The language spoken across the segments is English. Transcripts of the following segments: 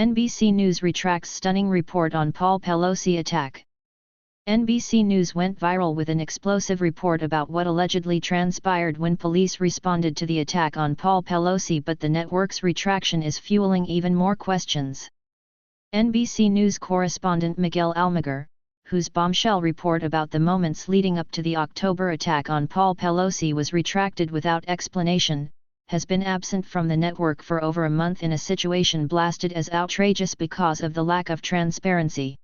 NBC News retracts stunning report on Paul Pelosi attack. NBC News went viral with an explosive report about what allegedly transpired when police responded to the attack on Paul Pelosi, but the network's retraction is fueling even more questions. NBC News correspondent Miguel Almaguer, whose bombshell report about the moments leading up to the October attack on Paul Pelosi was retracted without explanation, has been absent from the network for over a month in a situation blasted as outrageous because of the lack of transparency.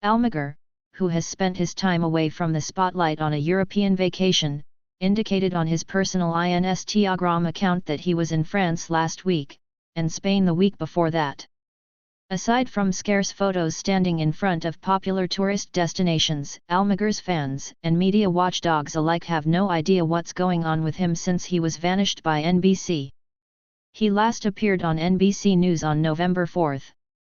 Almaguer, who has spent his time away from the spotlight on a European vacation, indicated on his personal Instagram account that he was in France last week, and Spain the week before that. Aside from scarce photos standing in front of popular tourist destinations, Almaguer's fans and media watchdogs alike have no idea what's going on with him since he was vanished by NBC. He last appeared on NBC News on November 4,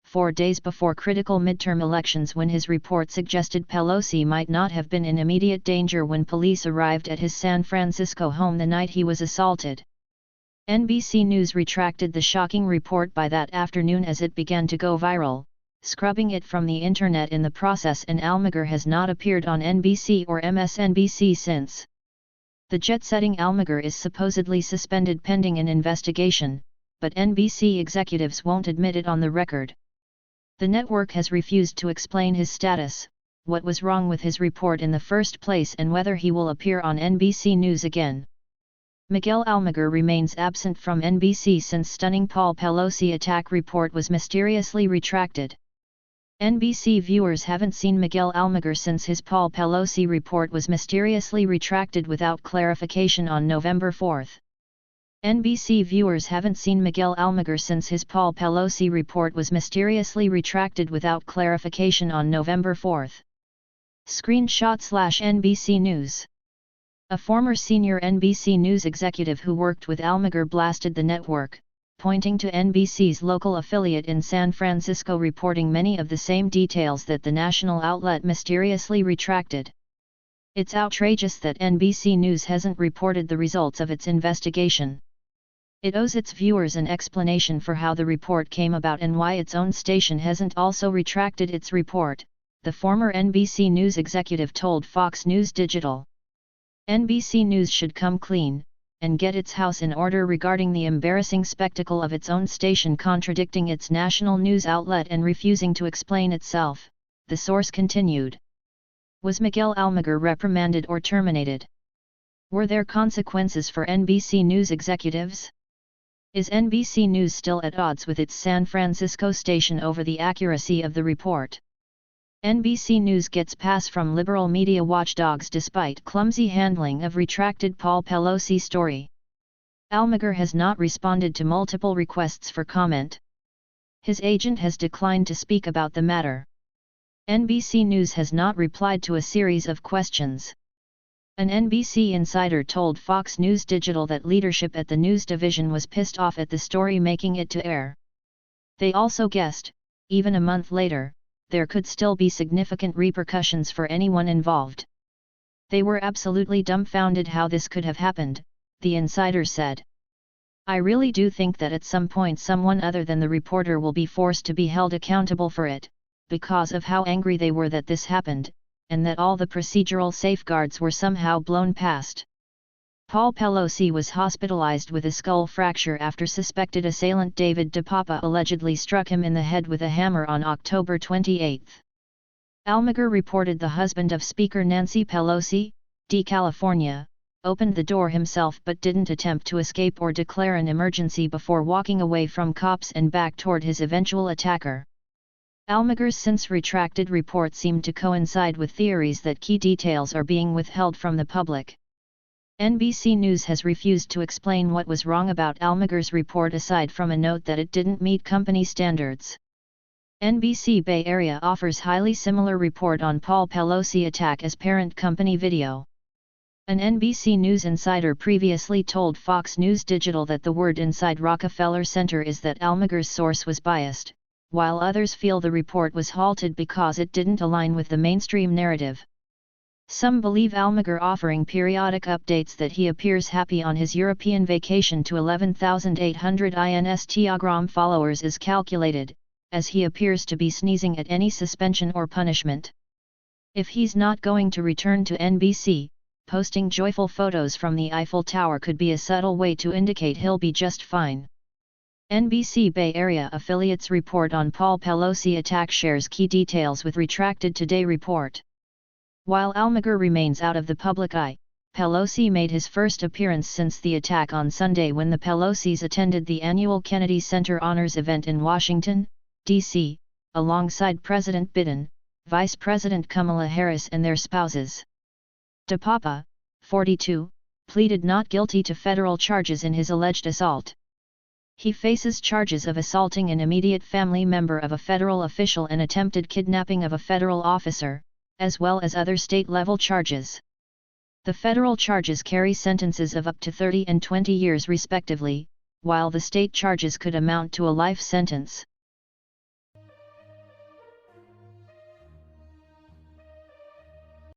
4 days before critical midterm elections, when his report suggested Pelosi might not have been in immediate danger when police arrived at his San Francisco home the night he was assaulted. NBC News retracted the shocking report by that afternoon as it began to go viral, scrubbing it from the internet in the process, and Almaguer has not appeared on NBC or MSNBC since. The jet-setting Almaguer is supposedly suspended pending an investigation, but NBC executives won't admit it on the record. The network has refused to explain his status, what was wrong with his report in the first place, and whether he will appear on NBC News again. Miguel Almaguer remains absent from NBC since stunning Paul Pelosi attack report was mysteriously retracted. NBC viewers haven't seen Miguel Almaguer since his Paul Pelosi report was mysteriously retracted without clarification on November 4. NBC viewers haven't seen Miguel Almaguer since his Paul Pelosi report was mysteriously retracted without clarification on November 4. Screenshot/NBC News. A former senior NBC News executive who worked with Almaguer blasted the network, pointing to NBC's local affiliate in San Francisco reporting many of the same details that the national outlet mysteriously retracted. It's outrageous that NBC News hasn't reported the results of its investigation. It owes its viewers an explanation for how the report came about and why its own station hasn't also retracted its report, the former NBC News executive told Fox News Digital. NBC News should come clean, and get its house in order regarding the embarrassing spectacle of its own station contradicting its national news outlet and refusing to explain itself, the source continued. Was Miguel Almaguer reprimanded or terminated? Were there consequences for NBC News executives? Is NBC News still at odds with its San Francisco station over the accuracy of the report? NBC News gets pass from liberal media watchdogs despite clumsy handling of retracted Paul Pelosi story. Almaguer has not responded to multiple requests for comment. His agent has declined to speak about the matter. NBC News has not replied to a series of questions. An NBC insider told Fox News Digital that leadership at the news division was pissed off at the story making it to air. They also guessed, even a month later, there could still be significant repercussions for anyone involved. They were absolutely dumbfounded how this could have happened, the insider said. I really do think that at some point someone other than the reporter will be forced to be held accountable for it, because of how angry they were that this happened, and that all the procedural safeguards were somehow blown past. Paul Pelosi was hospitalized with a skull fracture after suspected assailant David DePapa allegedly struck him in the head with a hammer on October 28. Almaguer reported the husband of Speaker Nancy Pelosi, D. California, opened the door himself but didn't attempt to escape or declare an emergency before walking away from cops and back toward his eventual attacker. Almaguer's since retracted report seemed to coincide with theories that key details are being withheld from the public. NBC News has refused to explain what was wrong about Almaguer's report aside from a note that it didn't meet company standards. NBC Bay Area offers highly similar report on Paul Pelosi attack as parent company video. An NBC News insider previously told Fox News Digital that the word inside Rockefeller Center is that Almaguer's source was biased, while others feel the report was halted because it didn't align with the mainstream narrative. Some believe Almaguer offering periodic updates that he appears happy on his European vacation to 11,800 Instagram followers is calculated, as he appears to be sneezing at any suspension or punishment. If he's not going to return to NBC, posting joyful photos from the Eiffel Tower could be a subtle way to indicate he'll be just fine. NBC Bay Area affiliates report on Paul Pelosi attack shares key details with retracted Today report. While Almaguer remains out of the public eye, Pelosi made his first appearance since the attack on Sunday when the Pelosis attended the annual Kennedy Center Honors event in Washington, D.C., alongside President Biden, Vice President Kamala Harris and their spouses. DePapa, 42, pleaded not guilty to federal charges in his alleged assault. He faces charges of assaulting an immediate family member of a federal official and attempted kidnapping of a federal officer, as well as other state-level charges. The federal charges carry sentences of up to 30 and 20 years respectively, while the state charges could amount to a life sentence.